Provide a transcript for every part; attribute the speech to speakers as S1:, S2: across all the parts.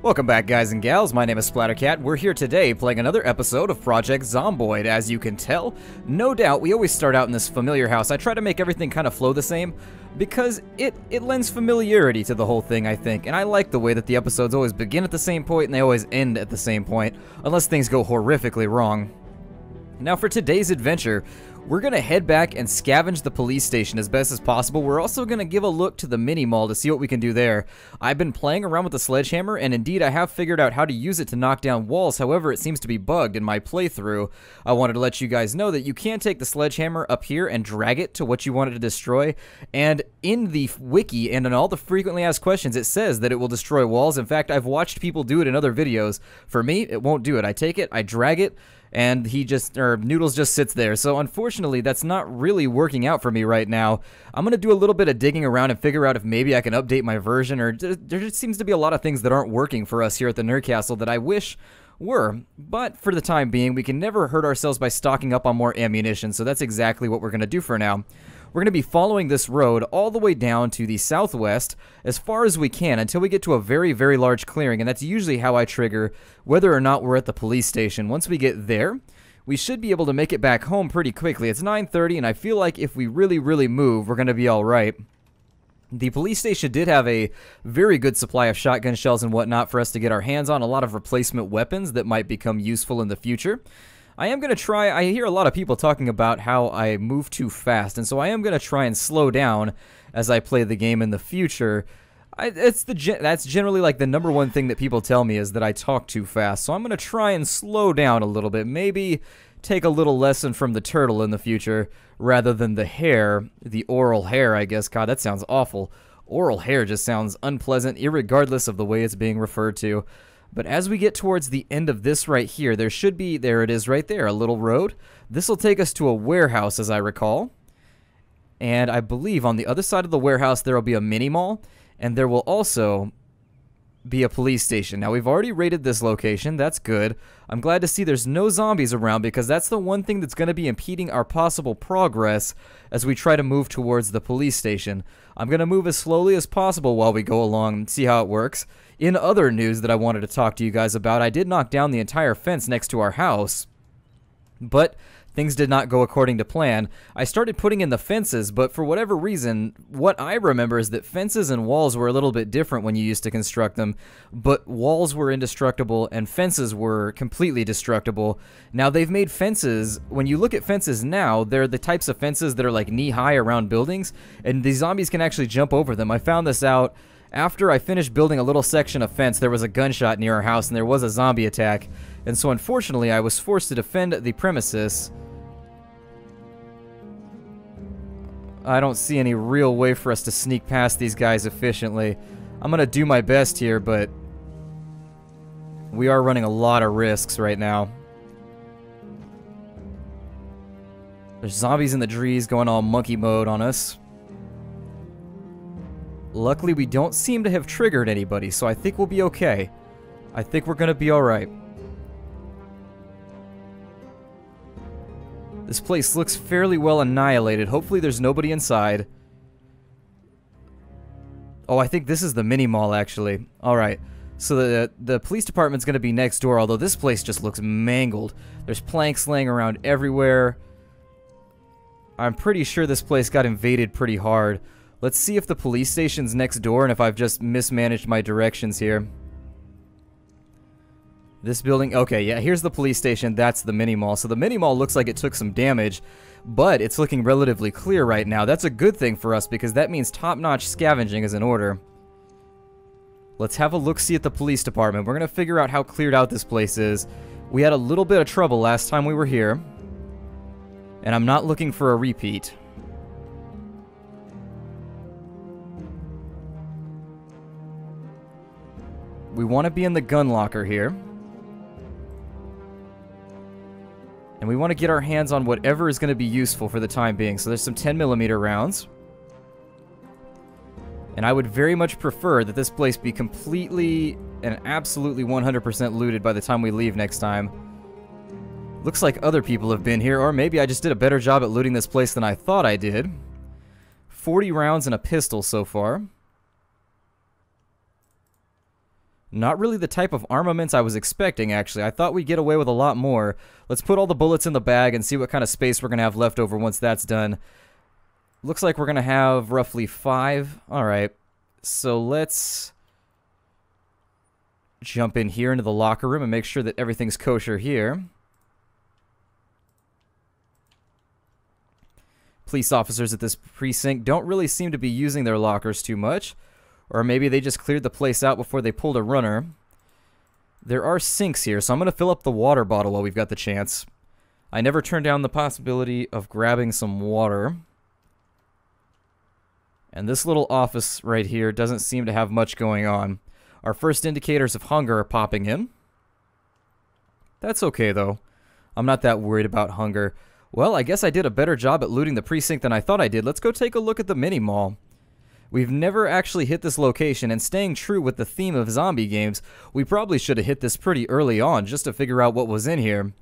S1: Welcome back, guys and gals. My name is Splattercat. We're here today playing another episode of Project Zomboid. As you can tell, no doubt, we always start out in this familiar house. I try to make everything kind of flow the same because it lends familiarity to the whole thing, I think. And I like the way that the episodes always begin at the same point and they always end at the same point, unless things go horrifically wrong. Now, for today's adventure, we're going to head back and scavenge the police station as best as possible. We're also going to give a look to the mini-mall to see what we can do there. I've been playing around with the sledgehammer, and indeed I have figured out how to use it to knock down walls. However, it seems to be bugged in my playthrough. I wanted to let you guys know that you can take the sledgehammer up here and drag it to what you wanted to destroy. And in the wiki and in all the frequently asked questions, it says that it will destroy walls. In fact, I've watched people do it in other videos. For me, it won't do it. I take it, I drag it, and Noodles just sits there. So unfortunately, that's not really working out for me right now. I'm going to do a little bit of digging around and figure out if maybe I can update my version, or there just seems to be a lot of things that aren't working for us here at the Nerd Castle that I wish were. But for the time being, we can never hurt ourselves by stocking up on more ammunition, so that's exactly what we're going to do for now. We're going to be following this road all the way down to the southwest as far as we can until we get to a very, very large clearing, and that's usually how I trigger whether or not we're at the police station. Once we get there, we should be able to make it back home pretty quickly. It's 9:30, and I feel like if we really move, we're going to be all right. The police station did have a very good supply of shotgun shells and whatnot for us to get our hands on, a lot of replacement weapons that might become useful in the future. I am going to try, I hear a lot of people talking about how I move too fast, and so I am going to try and slow down as I play the game in the future. That's generally like the number one thing that people tell me is that I talk too fast, so I'm going to try and slow down a little bit. Maybe take a little lesson from the turtle in the future rather than the hare, the oral hare, I guess. God, that sounds awful. Oral hare just sounds unpleasant, irregardless of the way it's being referred to. But as we get towards the end of this right here, there should be, there it is right there, a little road. This will take us to a warehouse, as I recall. And I believe on the other side of the warehouse there will be a mini-mall, and there will also be a police station. Now, we've already raided this location. That's good. I'm glad to see there's no zombies around because that's the one thing that's going to be impeding our possible progress as we try to move towards the police station. I'm going to move as slowly as possible while we go along and see how it works. In other news that I wanted to talk to you guys about, I did knock down the entire fence next to our house, but things did not go according to plan. I started putting in the fences, but for whatever reason, what I remember is that fences and walls were a little bit different when you used to construct them, but walls were indestructible and fences were completely destructible. Now, they've made fences, when you look at fences now, they're the types of fences that are like knee-high around buildings, and the zombies can actually jump over them. I found this out after I finished building a little section of fence. There was a gunshot near our house and there was a zombie attack, and so unfortunately I was forced to defend the premises. I don't see any real way for us to sneak past these guys efficiently. I'm gonna do my best here, but we are running a lot of risks right now. There's zombies in the trees going all monkey mode on us. Luckily, we don't seem to have triggered anybody, so I think we'll be okay. I think we're gonna be alright. This place looks fairly well annihilated. Hopefully there's nobody inside. Oh, I think this is the mini-mall, actually. Alright, so the police department's gonna be next door, although this place just looks mangled. There's planks laying around everywhere. I'm pretty sure this place got invaded pretty hard. Let's see if the police station's next door and if I've just mismanaged my directions here. This building, okay, yeah, here's the police station, that's the mini-mall. So the mini-mall looks like it took some damage, but it's looking relatively clear right now. That's a good thing for us because that means top-notch scavenging is in order. Let's have a look-see at the police department. We're going to figure out how cleared out this place is. We had a little bit of trouble last time we were here, and I'm not looking for a repeat. We want to be in the gun locker here. And we want to get our hands on whatever is going to be useful for the time being. So there's some 10mm rounds. And I would very much prefer that this place be completely and absolutely 100% looted by the time we leave next time. Looks like other people have been here, or maybe I just did a better job at looting this place than I thought I did. 40 rounds and a pistol so far. Not really the type of armaments I was expecting, actually. I thought we'd get away with a lot more. Let's put all the bullets in the bag and see what kind of space we're going to have left over once that's done. Looks like we're going to have roughly 5. Alright, so let's jump in here into the locker room and make sure that everything's kosher here. Police officers at this precinct don't really seem to be using their lockers too much. Or maybe they just cleared the place out before they pulled a runner. There are sinks here, so I'm going to fill up the water bottle while we've got the chance. I never turned down the possibility of grabbing some water. And this little office right here doesn't seem to have much going on. Our first indicators of hunger are popping in. That's okay, though. I'm not that worried about hunger. Well, I guess I did a better job at looting the precinct than I thought I did. Let's go take a look at the mini-mall. We've never actually hit this location, and staying true with the theme of zombie games, we probably should have hit this pretty early on just to figure out what was in here.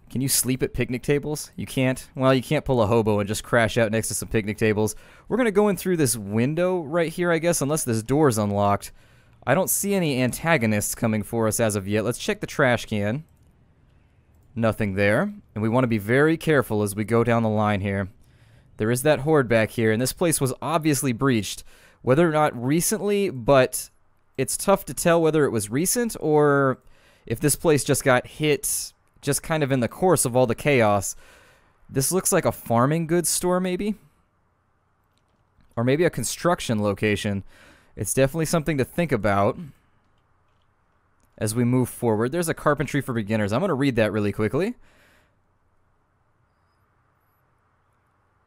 S1: Can you sleep at picnic tables? You can't? Well, you can't pull a hobo and just crash out next to some picnic tables. We're going to go in through this window right here, I guess, unless this door's unlocked. I don't see any antagonists coming for us as of yet. Let's check the trash can. Nothing there. And we want to be very careful as we go down the line here. There is that horde back here, and this place was obviously breached. Whether or not recently, but it's tough to tell whether it was recent or if this place just got hit just kind of in the course of all the chaos. This looks like a farming goods store, maybe? Or maybe a construction location. It's definitely something to think about as we move forward. There's a carpentry for beginners. I'm going to read that really quickly.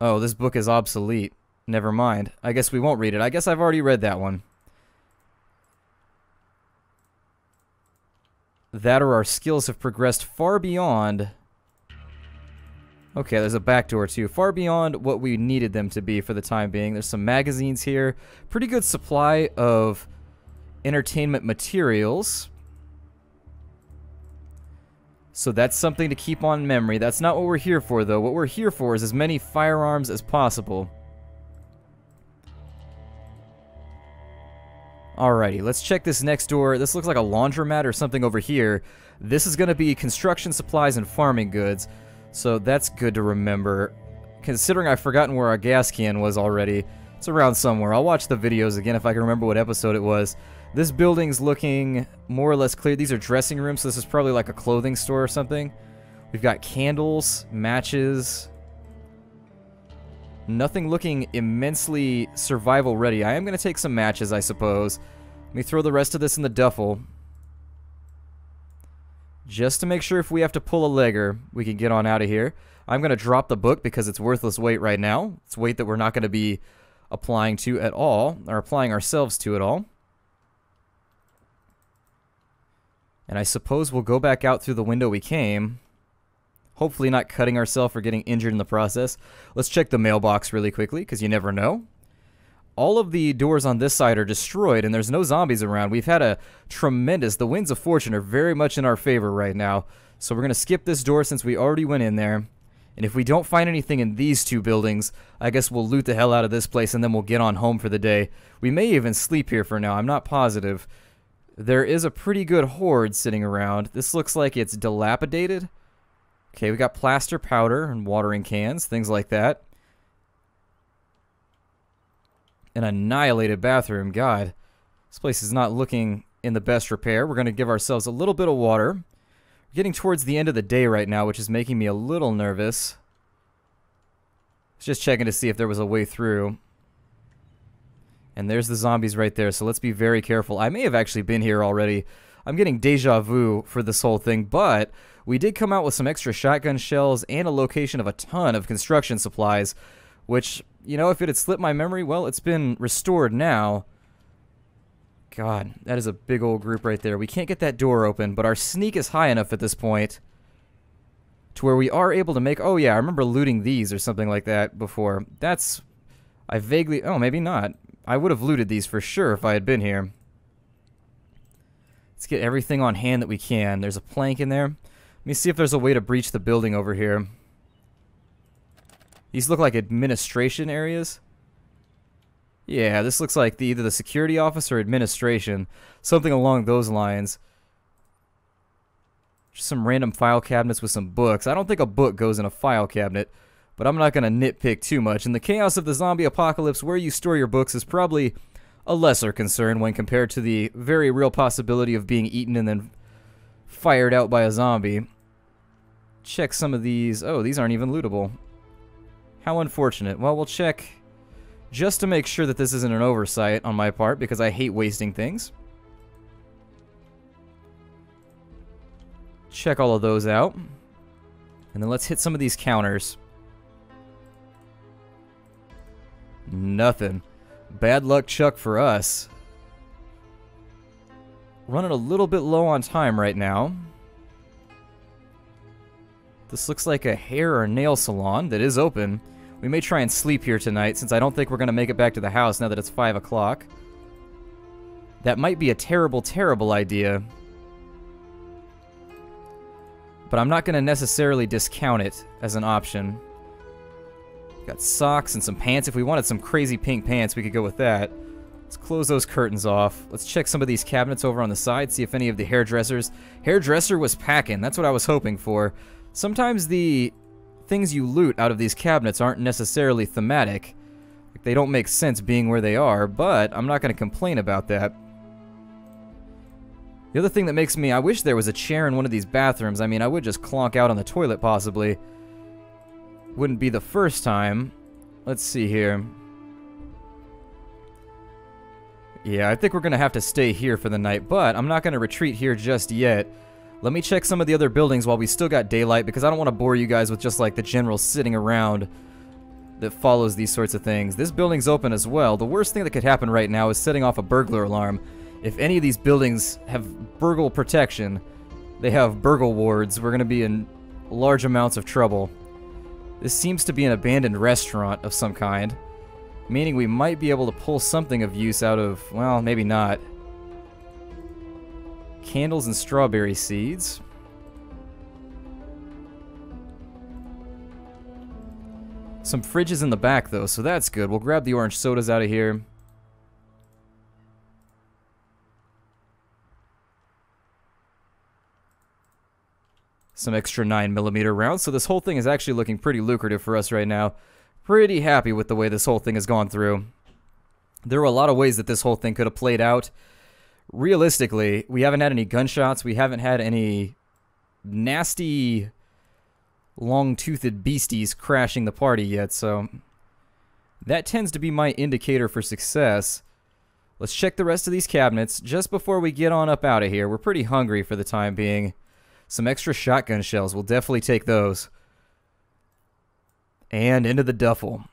S1: Oh, this book is obsolete. Never mind. I guess we won't read it. I guess I've already read that one. That or our skills have progressed far beyond... Okay, there's a back door too. Far beyond what we needed them to be for the time being. There's some magazines here. Pretty good supply of entertainment materials. So that's something to keep on memory. That's not what we're here for, though. What we're here for is as many firearms as possible. Alrighty, let's check this next door. This looks like a laundromat or something over here. This is going to be construction supplies and farming goods. So that's good to remember. Considering I've forgotten where our gas can was already. It's around somewhere. I'll watch the videos again if I can remember what episode it was. This building's looking more or less clear. These are dressing rooms, so this is probably like a clothing store or something. We've got candles, matches. Nothing looking immensely survival ready. I am going to take some matches, I suppose. Let me throw the rest of this in the duffel. Just to make sure if we have to pull a legger, we can get on out of here. I'm going to drop the book because it's worthless weight right now. It's weight that we're not going to be applying to at all, or applying ourselves to at all. And I suppose we'll go back out through the window we came. Hopefully not cutting ourselves or getting injured in the process. Let's check the mailbox really quickly, because you never know. All of the doors on this side are destroyed, and there's no zombies around. We've had a tremendous... The winds of fortune are very much in our favor right now. So we're going to skip this door since we already went in there. And if we don't find anything in these two buildings, I guess we'll loot the hell out of this place, and then we'll get on home for the day. We may even sleep here for now. I'm not positive. There is a pretty good horde sitting around. This looks like it's dilapidated. Okay, we got plaster powder and watering cans, things like that. An annihilated bathroom. God, this place is not looking in the best repair. We're going to give ourselves a little bit of water. We're getting towards the end of the day right now, which is making me a little nervous. Just checking to see if there was a way through. And there's the zombies right there, so let's be very careful. I may have actually been here already. I'm getting deja vu for this whole thing, but we did come out with some extra shotgun shells and a location of a ton of construction supplies, which, you know, if it had slipped my memory, well, it's been restored now. God, that is a big old group right there. We can't get that door open, but our sneak is high enough at this point to where we are able to make... Oh, yeah, I remember looting these or something like that before. That's... I vaguely... Oh, maybe not. I would have looted these for sure if I had been here. Let's get everything on hand that we can. There's a plank in there. Let me see if there's a way to breach the building over here. These look like administration areas. Yeah, this looks like either the security office or administration. Something along those lines. Just some random file cabinets with some books. I don't think a book goes in a file cabinet, but I'm not going to nitpick too much. In the chaos of the zombie apocalypse, where you store your books is probably a lesser concern when compared to the very real possibility of being eaten and then fired out by a zombie. Check some of these. Oh, these aren't even lootable. How unfortunate. Well, we'll check just to make sure that this isn't an oversight on my part, because I hate wasting things. Check all of those out. And then let's hit some of these counters. Nothing. Bad luck Chuck for us. Running a little bit low on time right now. This looks like a hair or nail salon that is open. We may try and sleep here tonight, since I don't think we're going to make it back to the house now that it's 5 o'clock. That might be a terrible, terrible idea. But I'm not going to necessarily discount it as an option. Got socks and some pants. If we wanted some crazy pink pants, we could go with that. Let's close those curtains off. Let's check some of these cabinets over on the side, see if any of the hairdressers... Hairdresser was packing. That's what I was hoping for. Sometimes the things you loot out of these cabinets aren't necessarily thematic. Like, they don't make sense being where they are, but I'm not going to complain about that. The other thing that makes me... I wish there was a chair in one of these bathrooms. I mean, I would just clonk out on the toilet, possibly. Wouldn't be the first time. Let's see here. Yeah, I think we're going to have to stay here for the night, but I'm not going to retreat here just yet. Let me check some of the other buildings while we still got daylight, because I don't want to bore you guys with just like the general sitting around that follows these sorts of things. This building's open as well. The worst thing that could happen right now is setting off a burglar alarm. If any of these buildings have burgle protection, they have burgle wards, we're going to be in large amounts of trouble. This seems to be an abandoned restaurant of some kind, meaning we might be able to pull something of use out of, well, maybe not. Candles and strawberry seeds. Some fridges in the back, though, so that's good. We'll grab the orange sodas out of here. Some extra 9mm rounds, so this whole thing is actually looking pretty lucrative for us right now. Pretty happy with the way this whole thing has gone through. There were a lot of ways that this whole thing could have played out. Realistically, we haven't had any gunshots, we haven't had any nasty, long-toothed beasties crashing the party yet, so that tends to be my indicator for success. Let's check the rest of these cabinets just before we get on up out of here. We're pretty hungry for the time being. Some extra shotgun shells, we'll definitely take those. And into the duffel.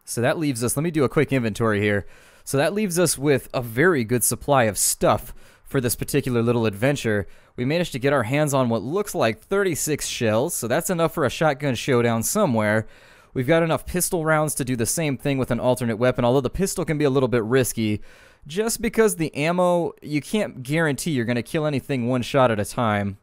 S1: So that leaves us, let me do a quick inventory here. So that leaves us with a very good supply of stuff for this particular little adventure. We managed to get our hands on what looks like 36 shells, so that's enough for a shotgun showdown somewhere. We've got enough pistol rounds to do the same thing with an alternate weapon, although the pistol can be a little bit risky. Just because the ammo, you can't guarantee you're going to kill anything one shot at a time.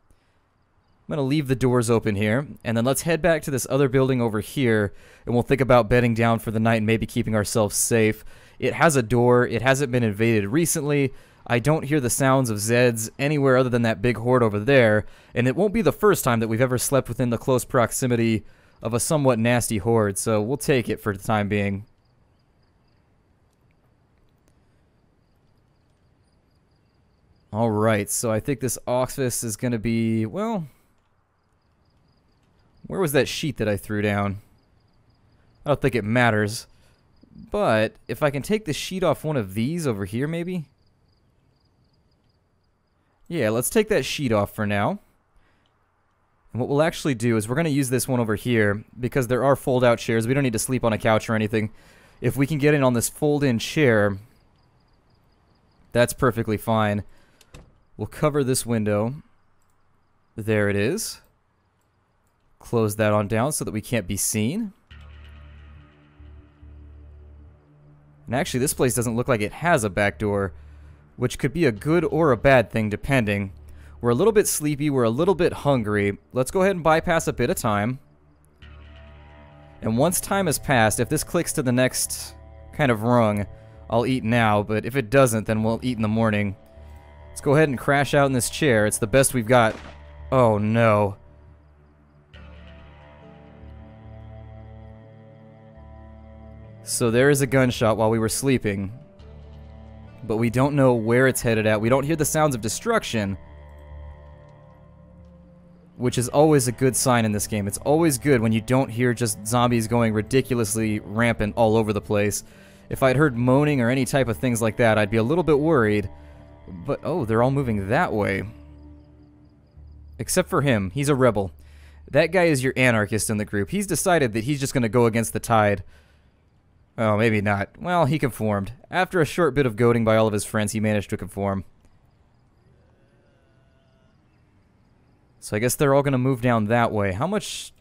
S1: I'm going to leave the doors open here, and then let's head back to this other building over here, and we'll think about bedding down for the night and maybe keeping ourselves safe. It has a door. It hasn't been invaded recently. I don't hear the sounds of Zeds anywhere other than that big horde over there, and it won't be the first time that we've ever slept within the close proximity of a somewhat nasty horde, so we'll take it for the time being. Alright, so I think this office is going to be, well, where was that sheet that I threw down? I don't think it matters, but if I can take the sheet off one of these over here, maybe? Yeah, let's take that sheet off for now. And what we'll actually do is we're going to use this one over here, because there are fold-out chairs. We don't need to sleep on a couch or anything. If we can get in on this fold-in chair, that's perfectly fine. We'll cover this window. There it is. Close that on down so that we can't be seen. And actually, this place doesn't look like it has a back door, which could be a good or a bad thing, depending. We're a little bit sleepy. We're a little bit hungry. Let's go ahead and bypass a bit of time. And once time has passed, if this clicks to the next kind of rung, I'll eat now, but if it doesn't, then we'll eat in the morning. Let's go ahead and crash out in this chair. It's the best we've got. Oh no. So there is a gunshot while we were sleeping, but we don't know where it's headed at. We don't hear the sounds of destruction, which is always a good sign in this game. It's always good when you don't hear just zombies going ridiculously rampant all over the place. If I'd heard moaning or any type of things like that, I'd be a little bit worried. But, oh, they're all moving that way. Except for him. He's a rebel. That guy is your anarchist in the group. He's decided that he's just going to go against the tide. Oh, maybe not. Well, he conformed. After a short bit of goading by all of his friends, he managed to conform. So I guess they're all going to move down that way. How much?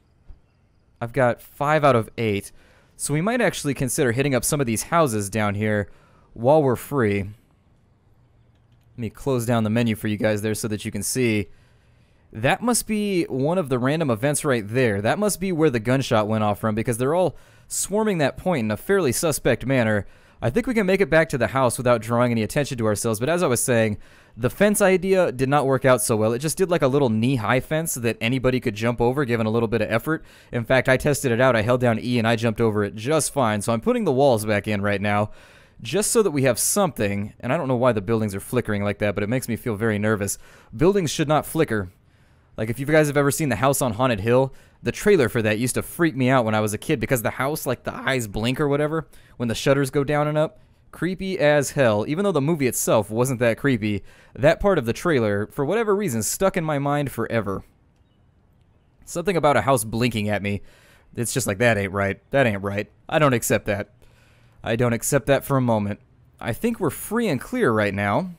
S1: I've got 5 out of 8. So we might actually consider hitting up some of these houses down here while we're free. Let me close down the menu for you guys there so that you can see. That must be one of the random events right there. That must be where the gunshot went off from, because they're all swarming that point in a fairly suspect manner. I think we can make it back to the house without drawing any attention to ourselves, but as I was saying, the fence idea did not work out so well. It just did like a little knee-high fence that anybody could jump over given a little bit of effort. In fact, I tested it out. I held down E and I jumped over it just fine, so I'm putting the walls back in right now just so that we have something. And I don't know why the buildings are flickering like that, but it makes me feel very nervous. Buildings should not flicker. Like, if you guys have ever seen The House on Haunted Hill, the trailer for that used to freak me out when I was a kid because the house, like, the eyes blink or whatever when the shutters go down and up. Creepy as hell. Even though the movie itself wasn't that creepy, that part of the trailer, for whatever reason, stuck in my mind forever. Something about a house blinking at me. It's just like, that ain't right. That ain't right. I don't accept that. I don't accept that for a moment. I think we're free and clear right now.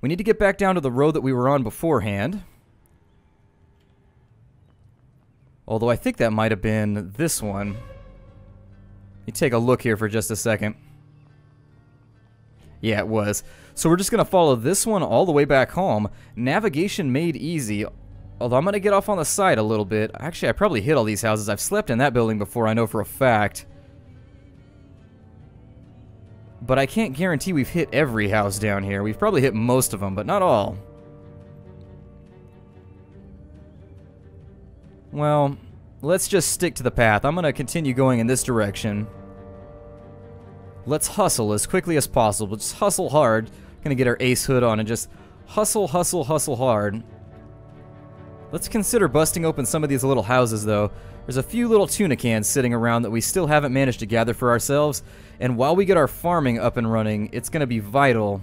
S1: We need to get back down to the road that we were on beforehand. Although I think that might have been this one. Let me take a look here for just a second. Yeah, it was. So we're just going to follow this one all the way back home. Navigation made easy. Although I'm going to get off on the side a little bit. Actually, I probably hit all these houses. I've slept in that building before, I know for a fact. But I can't guarantee we've hit every house down here. We've probably hit most of them, but not all. Well, let's just stick to the path. I'm going to continue going in this direction. Let's hustle as quickly as possible. Just hustle hard. Going to get our ace hood on and just hustle, hustle, hustle hard. Let's consider busting open some of these little houses, though. There's a few little tuna cans sitting around that we still haven't managed to gather for ourselves. And while we get our farming up and running, it's going to be vital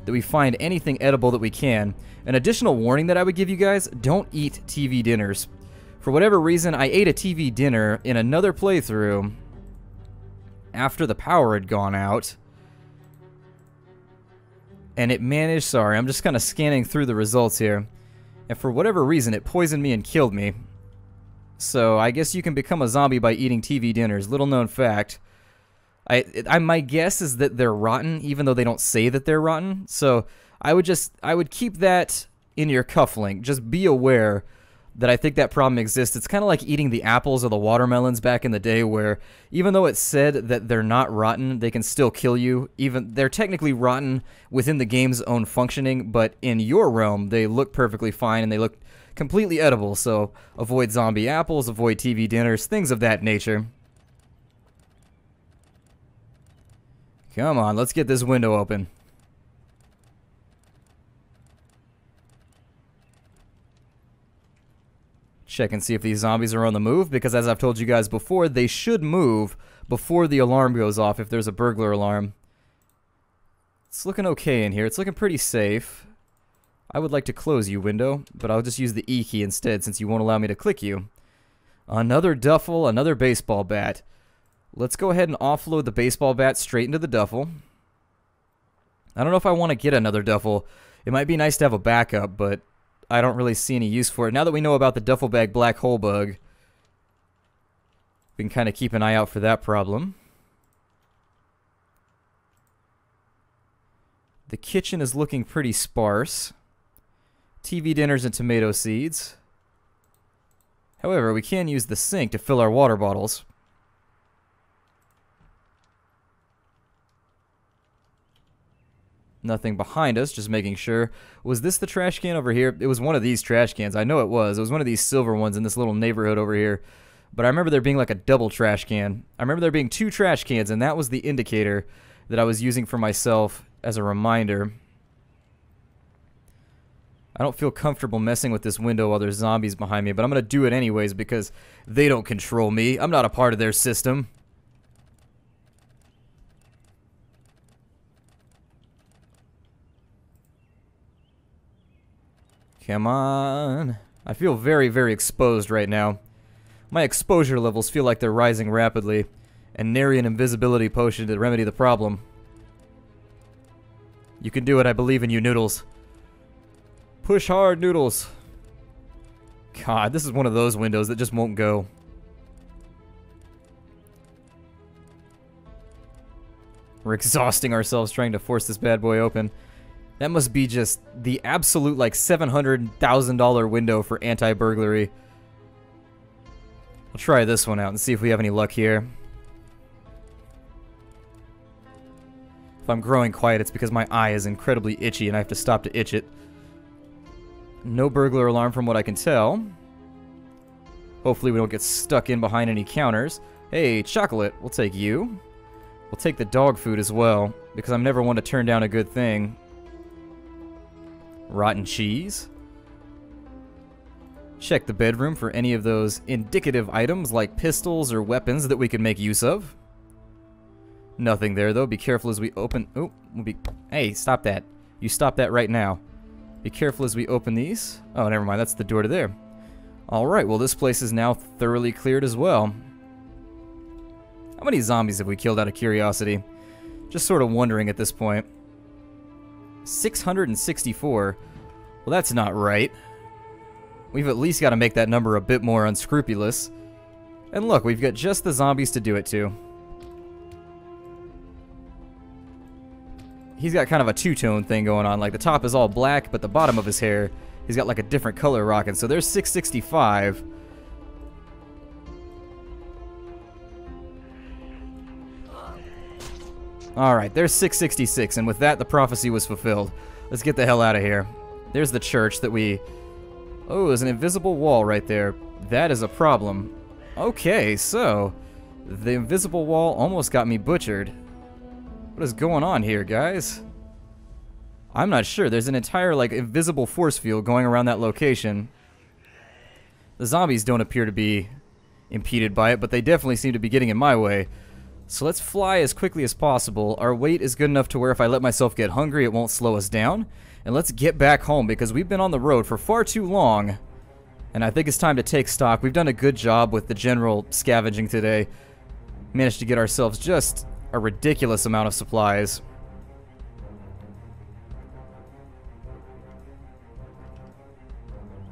S1: that we find anything edible that we can. An additional warning that I would give you guys, don't eat TV dinners. For whatever reason, I ate a TV dinner in another playthrough after the power had gone out. And it managed, sorry, I'm just kind of scanning through the results here. And for whatever reason, it poisoned me and killed me. So I guess you can become a zombie by eating TV dinners. Little known fact. My guess is that they're rotten, even though they don't say that they're rotten. So I would keep that in your cufflink. Just be aware that I think that problem exists. It's kind of like eating the apples or the watermelons back in the day, where even though it said that they're not rotten, they can still kill you. Even they're technically rotten within the game's own functioning, but in your realm, they look perfectly fine and they look completely edible. So avoid zombie apples, avoid TV dinners, things of that nature. Come on, let's get this window open. Check and see if these zombies are on the move, because as I've told you guys before, they should move before the alarm goes off if there's a burglar alarm. It's looking okay in here. It's looking pretty safe. I would like to close you, window, but I'll just use the E key instead since you won't allow me to click you. Another duffel, another baseball bat. Let's go ahead and offload the baseball bat straight into the duffel. I don't know if I want to get another duffel. It might be nice to have a backup, but I don't really see any use for it. Now that we know about the duffel bag black hole bug, we can kind of keep an eye out for that problem. The kitchen is looking pretty sparse. TV dinners and tomato seeds. However, we can use the sink to fill our water bottles. Nothing behind us, just making sure. Was this the trash can over here? It was one of these trash cans. I know it was. It was one of these silver ones in this little neighborhood over here. But I remember there being like a double trash can. I remember there being 2 trash cans, and that was the indicator that I was using for myself as a reminder. I don't feel comfortable messing with this window while there's zombies behind me, but I'm going to do it anyways because they don't control me. I'm not a part of their system. Come on. I feel very, very exposed right now. My exposure levels feel like they're rising rapidly, and nary an invisibility potion to remedy the problem. You can do it, I believe in you, Noodles. Push hard, Noodles. God, this is one of those windows that just won't go. We're exhausting ourselves trying to force this bad boy open. That must be just the absolute, like, $700,000 window for anti-burglary. I'll try this one out and see if we have any luck here. If I'm growing quiet, it's because my eye is incredibly itchy and I have to stop to itch it. No burglar alarm from what I can tell. Hopefully we don't get stuck in behind any counters. Hey, chocolate, we'll take you. We'll take the dog food as well, because I'm never one to turn down a good thing. Rotten cheese. Check the bedroom for any of those indicative items like pistols or weapons that we can make use of. Nothing there though. Be careful as we open. Oh, hey, stop that. You stop that right now. Be careful as we open these. Oh, never mind. That's the door to there. Alright, well this place is now thoroughly cleared as well. How many zombies have we killed out of curiosity? Just sort of wondering at this point. 664. Well, that's not right. We've at least got to make that number a bit more unscrupulous. And look, we've got just the zombies to do it to. He's got kind of a two-tone thing going on. Like, the top is all black, but the bottom of his hair, he's got like a different color rocking. So there's 665. Alright, there's 666, and with that, the prophecy was fulfilled. Let's get the hell out of here. There's the church that we... Oh, there's an invisible wall right there. That is a problem. Okay, so... the invisible wall almost got me butchered. What is going on here, guys? I'm not sure. There's an entire, like, invisible force field going around that location. The zombies don't appear to be impeded by it, but they definitely seem to be getting in my way. So let's fly as quickly as possible. Our weight is good enough to where if I let myself get hungry, it won't slow us down. And let's get back home because we've been on the road for far too long. And I think it's time to take stock. We've done a good job with the general scavenging today. Managed to get ourselves just a ridiculous amount of supplies.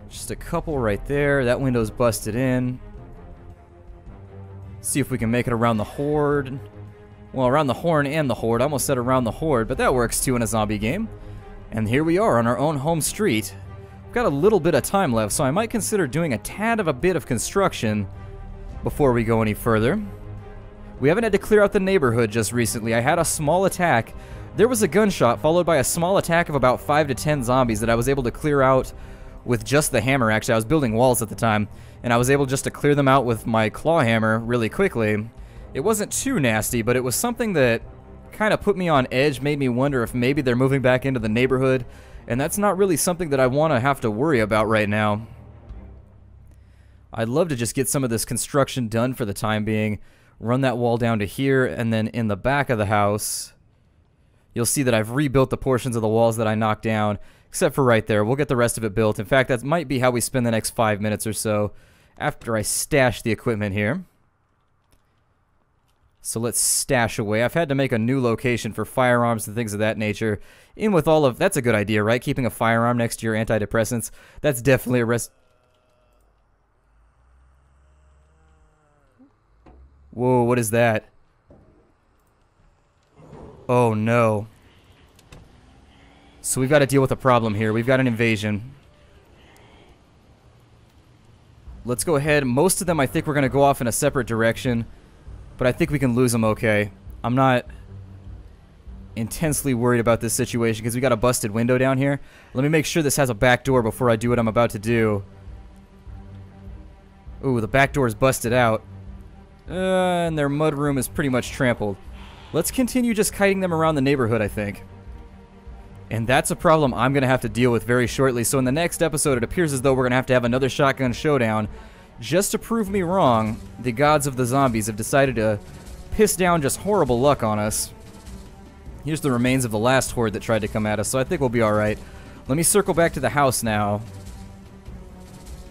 S1: Just a couple right there. That window's busted in. See if we can make it around the horde. Well, around the horn and the horde. I almost said around the horde, but that works too in a zombie game. And here we are on our own home street. We've got a little bit of time left, so I might consider doing a tad of a bit of construction before we go any further. We haven't had to clear out the neighborhood just recently. I had a small attack. There was a gunshot followed by a small attack of about 5 to 10 zombies that I was able to clear out with just the hammer. Actually, I was building walls at the time, and I was able just to clear them out with my claw hammer really quickly. It wasn't too nasty, but it was something that kind of put me on edge, made me wonder if maybe they're moving back into the neighborhood, and that's not really something that I want to have to worry about right now. I'd love to just get some of this construction done for the time being, run that wall down to here, and then in the back of the house, you'll see that I've rebuilt the portions of the walls that I knocked down, except for right there. We'll get the rest of it built. In fact, that might be how we spend the next 5 minutes or so after I stash the equipment here. So let's stash away. I've had to make a new location for firearms and things of that nature. In with all of... That's a good idea, right? Keeping a firearm next to your antidepressants. That's definitely a risk. Whoa, what is that? Oh, no. So we've got to deal with a problem here. We've got an invasion. Let's go ahead. Most of them, I think we're going to go off in a separate direction. But I think we can lose them okay. I'm not intensely worried about this situation because we got a busted window down here. Let me make sure this has a back door before I do what I'm about to do. Ooh, the back door is busted out. And their mudroom is pretty much trampled. Let's continue just kiting them around the neighborhood, I think. And that's a problem I'm going to have to deal with very shortly. So in the next episode, it appears as though we're going to have another shotgun showdown. Just to prove me wrong, the gods of the zombies have decided to piss down just horrible luck on us. Here's the remains of the last horde that tried to come at us, so I think we'll be alright. Let me circle back to the house now.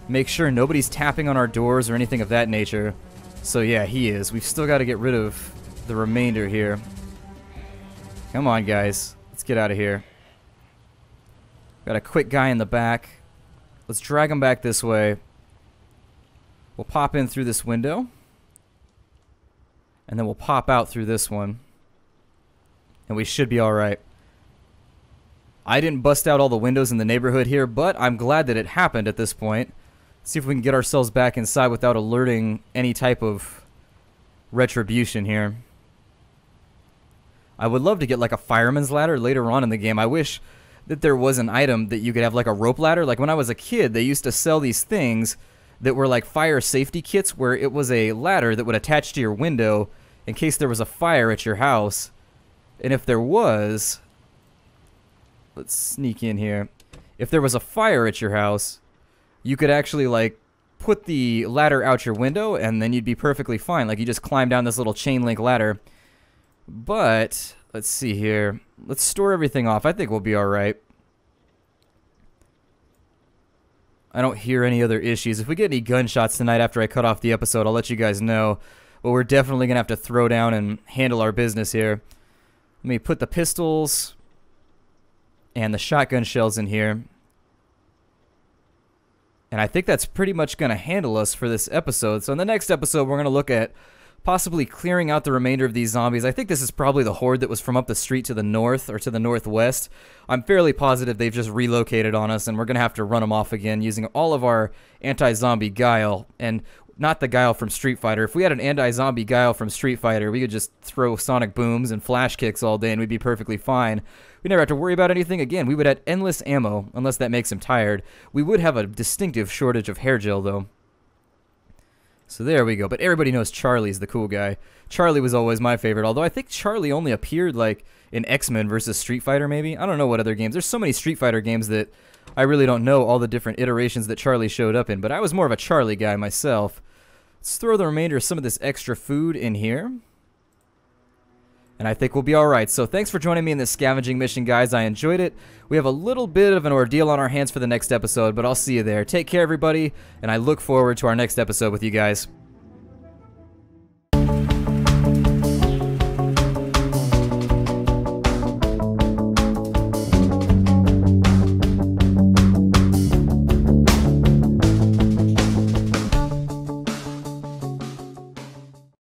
S1: Make sure nobody's tapping on our doors or anything of that nature. So yeah, he is. We've still got to get rid of the remainder here. Come on, guys. Let's get out of here. Got a quick guy in the back. Let's drag him back this way. We'll pop in through this window. And then we'll pop out through this one. And we should be alright. I didn't bust out all the windows in the neighborhood here, but I'm glad that it happened at this point. Let's see if we can get ourselves back inside without alerting any type of retribution here. I would love to get like a fireman's ladder later on in the game. I wish that there was an item that you could have like a rope ladder. Like when I was a kid, they used to sell these things that were like fire safety kits where it was a ladder that would attach to your window in case there was a fire at your house. And if there was, let's sneak in here. If there was a fire at your house, you could actually like put the ladder out your window and then you'd be perfectly fine. Like you just climb down this little chain link ladder. But let's see here. Let's store everything off. I think we'll be alright. I don't hear any other issues. If we get any gunshots tonight after I cut off the episode, I'll let you guys know. But we're definitely going to have to throw down and handle our business here. Let me put the pistols and the shotgun shells in here. And I think that's pretty much going to handle us for this episode. So in the next episode, we're going to look at possibly clearing out the remainder of these zombies. I think this is probably the horde that was from up the street to the north or to the northwest. I'm fairly positive they've just relocated on us, and we're going to have to run them off again using all of our anti-zombie guile. And not the guile from Street Fighter. If we had an anti-zombie guile from Street Fighter, we could just throw sonic booms and flash kicks all day and we'd be perfectly fine. We never have to worry about anything again. We would have endless ammo, unless that makes him tired. We would have a distinctive shortage of hair gel, though. So there we go. But everybody knows Charlie's the cool guy. Charlie was always my favorite, although I think Charlie only appeared like in X-Men versus Street Fighter, maybe? I don't know what other games. There's so many Street Fighter games that I really don't know all the different iterations that Charlie showed up in, but I was more of a Charlie guy myself. Let's throw the remainder of some of this extra food in here. And I think we'll be alright. So thanks for joining me in this scavenging mission, guys. I enjoyed it. We have a little bit of an ordeal on our hands for the next episode, but I'll see you there. Take care, everybody, and I look forward to our next episode with you guys.